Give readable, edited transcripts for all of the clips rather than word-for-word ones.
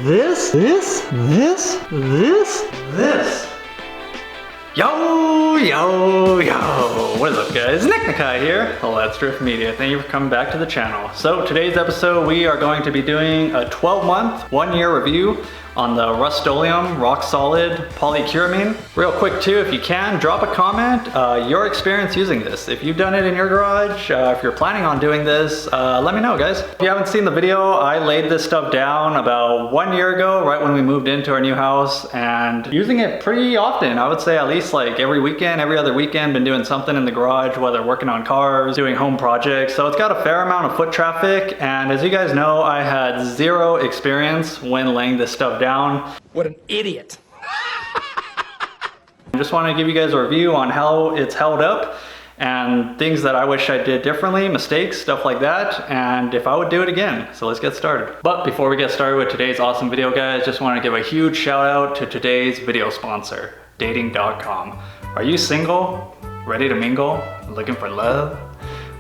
this. Yo! What is up, guys? Nick Nakai here. Let's Drift Media. Thank you for coming back to the channel. So today's episode, we are going to be doing a 12-month, 1-year review on the Rustoleum Rock Solid PolyCuramine. Real quick too, if you can, drop a comment, your experience using this. If you've done it in your garage, if you're planning on doing this, let me know, guys. If you haven't seen the video, I laid this stuff down about 1 year ago, right when we moved into our new house, and using it pretty often. I would say at least like every weekend, every other weekend, been doing something in the garage, whether working on cars, doing home projects. So it's got a fair amount of foot traffic, and as you guys know, I had zero experience when laying this stuff down. What an idiot. I just want to give you guys a review on how it's held up and things that I wish I did differently, mistakes, stuff like that, and if I would do it again. So let's get started. But before we get started with today's awesome video, guys, just want to give a huge shout out to today's video sponsor, dating.com. Are you single, ready to mingle, looking for love?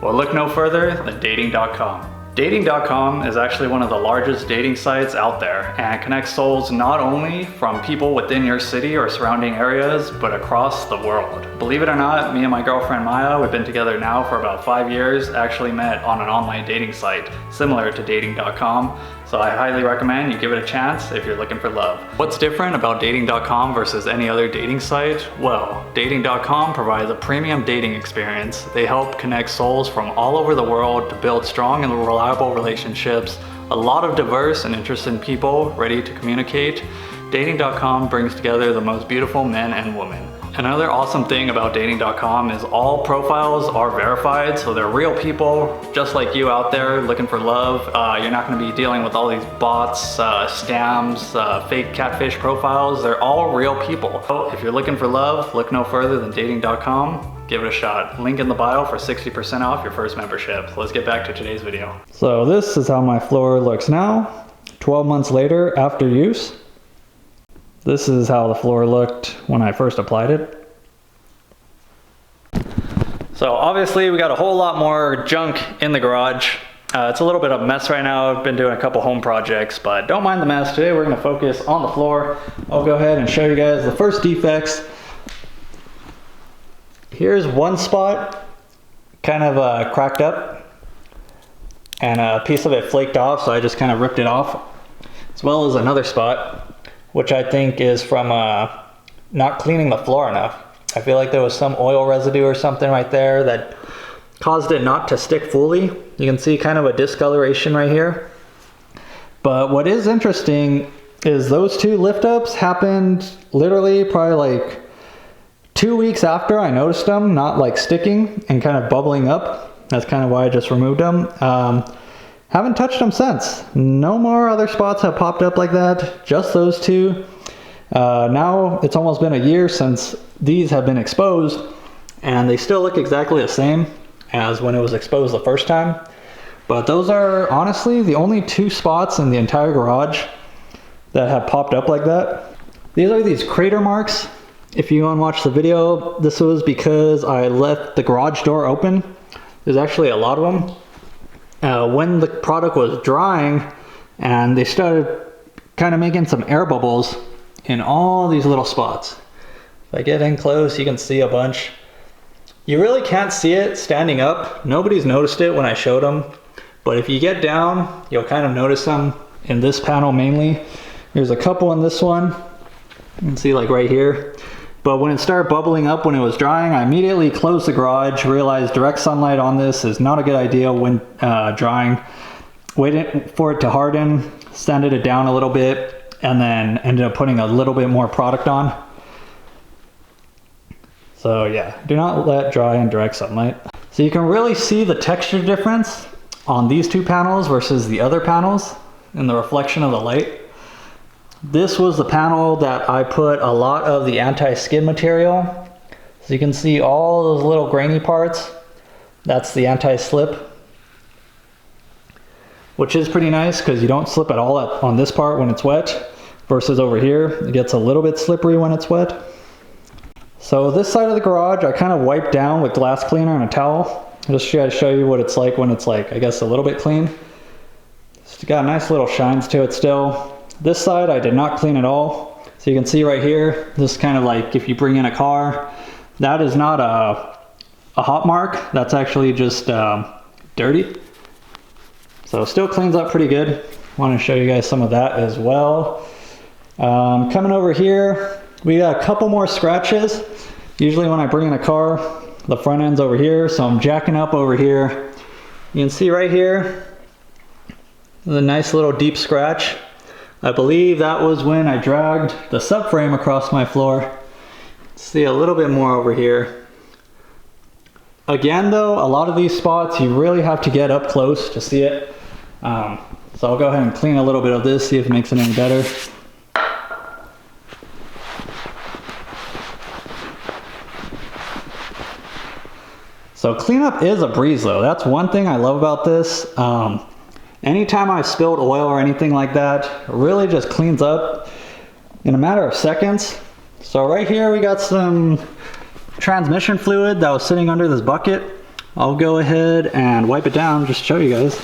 Well, look no further than dating.com. Dating.com is actually one of the largest dating sites out there and connects souls not only from people within your city or surrounding areas, but across the world. Believe it or not, me and my girlfriend Maya, we've been together now for about 5 years, actually met on an online dating site similar to dating.com. So I highly recommend you give it a chance if you're looking for love. What's different about dating.com versus any other dating site? Well, dating.com provides a premium dating experience. They help connect souls from all over the world to build strong and reliable relationships. A lot of diverse and interesting people ready to communicate. Dating.com brings together the most beautiful men and women. Another awesome thing about dating.com is all profiles are verified, so they're real people just like you out there looking for love. You're not going to be dealing with all these bots, scams, fake catfish profiles. They're all real people. So if you're looking for love, look no further than dating.com. Give it a shot. Link in the bio for 60% off your first membership. Let's get back to today's video. So this is how my floor looks now, 12 months later after use. This is how the floor looked when I first applied it. So obviously we got a whole lot more junk in the garage. It's a little bit of a mess right now. I've been doing a couple home projects, but don't mind the mess. Today we're gonna focus on the floor. I'll go ahead and show you guys the first defects. Here's one spot, kind of cracked up, and a piece of it flaked off, so I just kind of ripped it off, as well as another spot, which I think is from not cleaning the floor enough. I feel like there was some oil residue or something right there that caused it not to stick fully. You can see kind of a discoloration right here. But what is interesting is those two lift ups happened literally probably like 2 weeks after I noticed them, not like sticking and kind of bubbling up. That's kind of why I just removed them. Haven't touched them since. No more other spots have popped up like that, just those two. Now it's almost been a year since these have been exposed, and they still look exactly the same as when it was exposed the first time. But those are honestly the only two spots in the entire garage that have popped up like that. These are these crater marks. If you want to watch the video, this was because I left the garage door open. There's actually a lot of them. When the product was drying, and they started kind of making some air bubbles in all these little spots. If I get in close, you can see a bunch. You really can't see it standing up. Nobody's noticed it when I showed them, but if you get down, you'll kind of notice them in this panel mainly. There's a couple in this one. You can see like right here. But when it started bubbling up when it was drying, I immediately closed the garage, realized direct sunlight on this is not a good idea when drying. Waited for it to harden, sanded it down a little bit, and then ended up putting a little bit more product on. So yeah, do not let dry in direct sunlight. So you can really see the texture difference on these two panels versus the other panels in the reflection of the light. This was the panel that I put a lot of the anti-skid material. So you can see all those little grainy parts. That's the anti-slip, which is pretty nice because you don't slip at all on this part when it's wet, versus over here, it gets a little bit slippery when it's wet. So this side of the garage, I kind of wiped down with glass cleaner and a towel. Just try to show you what it's like when it's like, I guess, a little bit clean. It's got nice little shines to it still. This side I did not clean at all. So you can see right here, this is kind of like if you bring in a car, that is not a hot mark. That's actually just dirty. So it still cleans up pretty good. Want to show you guys some of that as well. Coming over here, we got a couple more scratches. Usually when I bring in a car, the front end's over here, so I'm jacking up over here. You can see right here, the nice little deep scratch. I believe that was when I dragged the subframe across my floor. See a little bit more over here. Again though, a lot of these spots you really have to get up close to see it. So I'll go ahead and clean a little bit of this, see if it makes it any better. So cleanup is a breeze though. That's one thing I love about this. Anytime I've spilled oil or anything like that, it really just cleans up in a matter of seconds. So right here we got some transmission fluid that was sitting under this bucket. I'll go ahead and wipe it down just to show you guys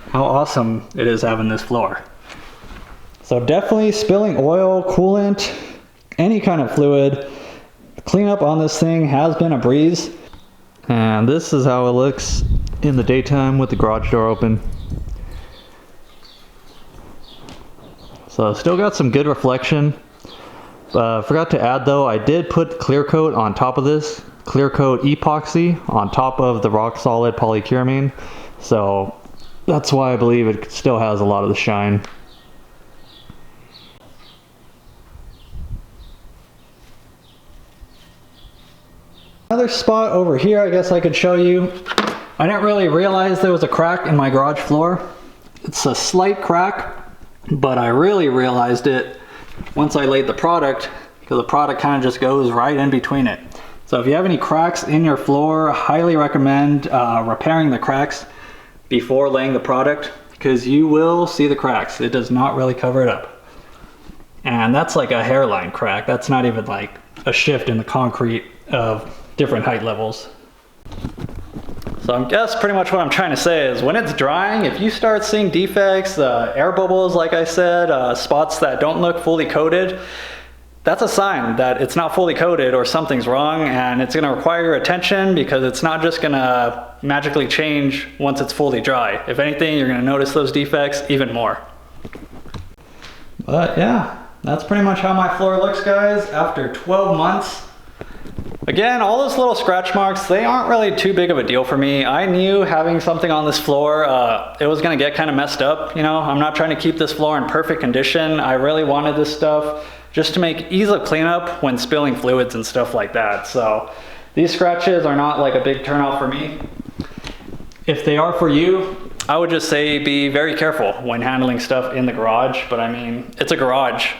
how awesome it is having this floor. So definitely spilling oil, coolant, any kind of fluid, cleanup on this thing has been a breeze. And this is how it looks in the daytime with the garage door open. So still got some good reflection. Forgot to add though, I did put clear coat on top of this, clear coat epoxy on top of the rock solid polycuramine. So that's why I believe it still has a lot of the shine. Another spot over here I guess I could show you. I didn't really realize there was a crack in my garage floor. It's a slight crack, but I really realized it once I laid the product, because the product kind of just goes right in between it. So if you have any cracks in your floor, I highly recommend repairing the cracks before laying the product, because you will see the cracks. It does not really cover it up. And that's like a hairline crack. That's not even like a shift in the concrete of different height levels. So I guess pretty much what I'm trying to say is when it's drying, if you start seeing defects, air bubbles, like I said, spots that don't look fully coated, that's a sign that it's not fully coated or something's wrong, and it's gonna require your attention because it's not just gonna magically change once it's fully dry. If anything, you're gonna notice those defects even more. But yeah, that's pretty much how my floor looks, guys, after 12 months. Again, all those little scratch marks, they aren't really too big of a deal for me. I knew having something on this floor, it was gonna get kind of messed up. You know, I'm not trying to keep this floor in perfect condition. I really wanted this stuff just to make ease of cleanup when spilling fluids and stuff like that. So these scratches are not like a big turnout for me. If they are for you, I would just say be very careful when handling stuff in the garage. But I mean, it's a garage.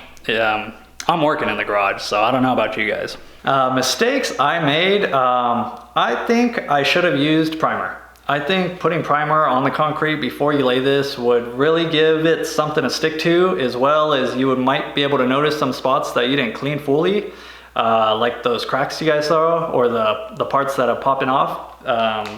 I'm working in the garage, so I don't know about you guys. Mistakes I made, I think I should have used primer. I think putting primer on the concrete before you lay this would really give it something to stick to, as well as you might be able to notice some spots that you didn't clean fully, like those cracks you guys saw, or the parts that are popping off,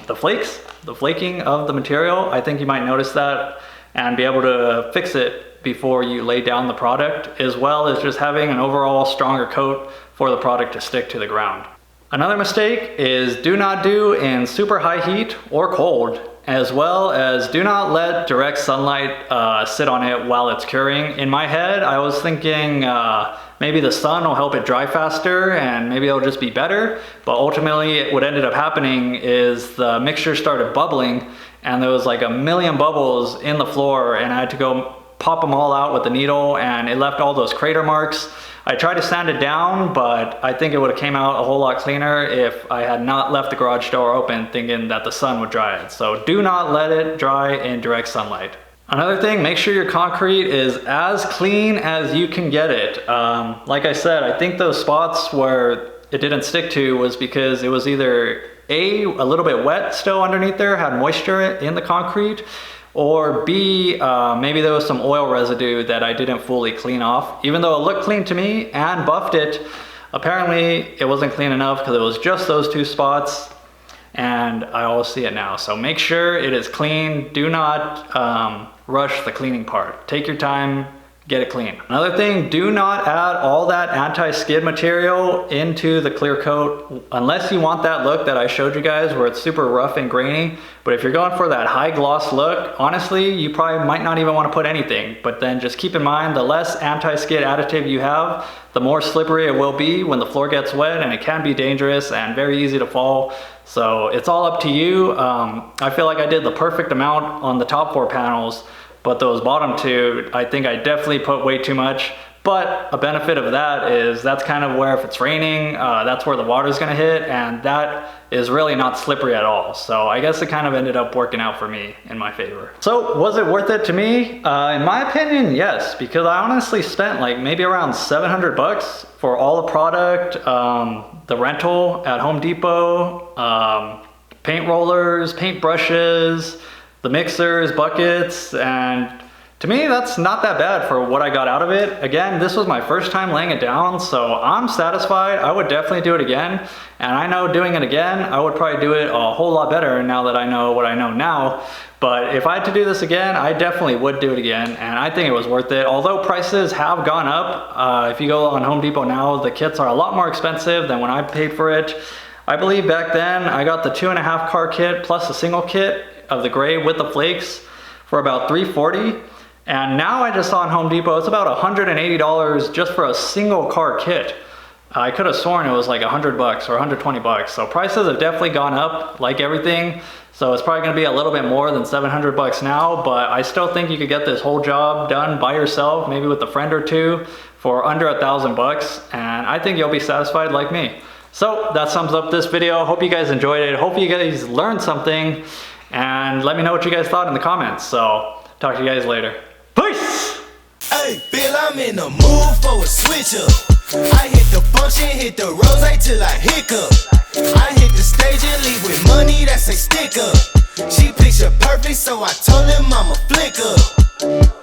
the flaking of the material. I think you might notice that and be able to fix it before you lay down the product, as well as just having an overall stronger coat for the product to stick to the ground. Another mistake is do not do in super high heat or cold, as well as do not let direct sunlight sit on it while it's curing. In my head, I was thinking maybe the sun will help it dry faster and maybe it'll just be better, but ultimately what ended up happening is the mixture started bubbling and there was like a million bubbles in the floor, and I had to go pop them all out with the needle, and it left all those crater marks. I tried to sand it down, but I think it would have came out a whole lot cleaner if I had not left the garage door open thinking that the sun would dry it. So do not let it dry in direct sunlight. Another thing, make sure your concrete is as clean as you can get it. Like I said, I think those spots where it didn't stick to was because it was either a little bit wet still underneath there, had moisture in the concrete, or B, maybe there was some oil residue that I didn't fully clean off. Even though it looked clean to me and buffed it, apparently it wasn't clean enough because it was just those two spots, and I all see it now. So make sure it is clean. Do not rush the cleaning part. Take your time, get it clean. Another thing, do not add all that anti-skid material into the clear coat unless you want that look that I showed you guys where it's super rough and grainy. But if you're going for that high gloss look, honestly, you probably might not even want to put anything. But then just keep in mind, the less anti-skid additive you have, the more slippery it will be when the floor gets wet, and it can be dangerous and very easy to fall. So it's all up to you. I feel like I did the perfect amount on the top 4 panels, but those bottom 2, I think I definitely put way too much. But a benefit of that is that's kind of where if it's raining, that's where the water's gonna hit, and that is really not slippery at all. So I guess it kind of ended up working out for me in my favor. So was it worth it to me? In my opinion, yes, because I honestly spent like maybe around 700 bucks for all the product, the rental at Home Depot, paint rollers, paint brushes, the mixers, buckets, and to me, that's not that bad for what I got out of it. Again, this was my first time laying it down, so I'm satisfied. I would definitely do it again. And I know doing it again, I would probably do it a whole lot better now that I know what I know now. But if I had to do this again, I definitely would do it again. And I think it was worth it. Although prices have gone up, if you go on Home Depot now, the kits are a lot more expensive than when I paid for it. I believe back then I got the 2.5 car kit plus a single kit of the gray with the flakes for about $340. And now I just saw on Home Depot, it's about $180 just for a single car kit. I could have sworn it was like 100 bucks or 120 bucks. So prices have definitely gone up like everything. So it's probably gonna be a little bit more than 700 bucks now, but I still think you could get this whole job done by yourself, maybe with a friend or two, for under 1,000 bucks. And I think you'll be satisfied like me. So that sums up this video. Hope you guys enjoyed it. Hope you guys learned something, and let me know what you guys thought in the comments. So talk to you guys later. Peace! Hey, Bill, I'm in the mood for a switch up. I hit the function, hit the rose till I hiccup. I hit the stage and leave with money that's a stick up. She picture perfect, so I told him I'm a flick up.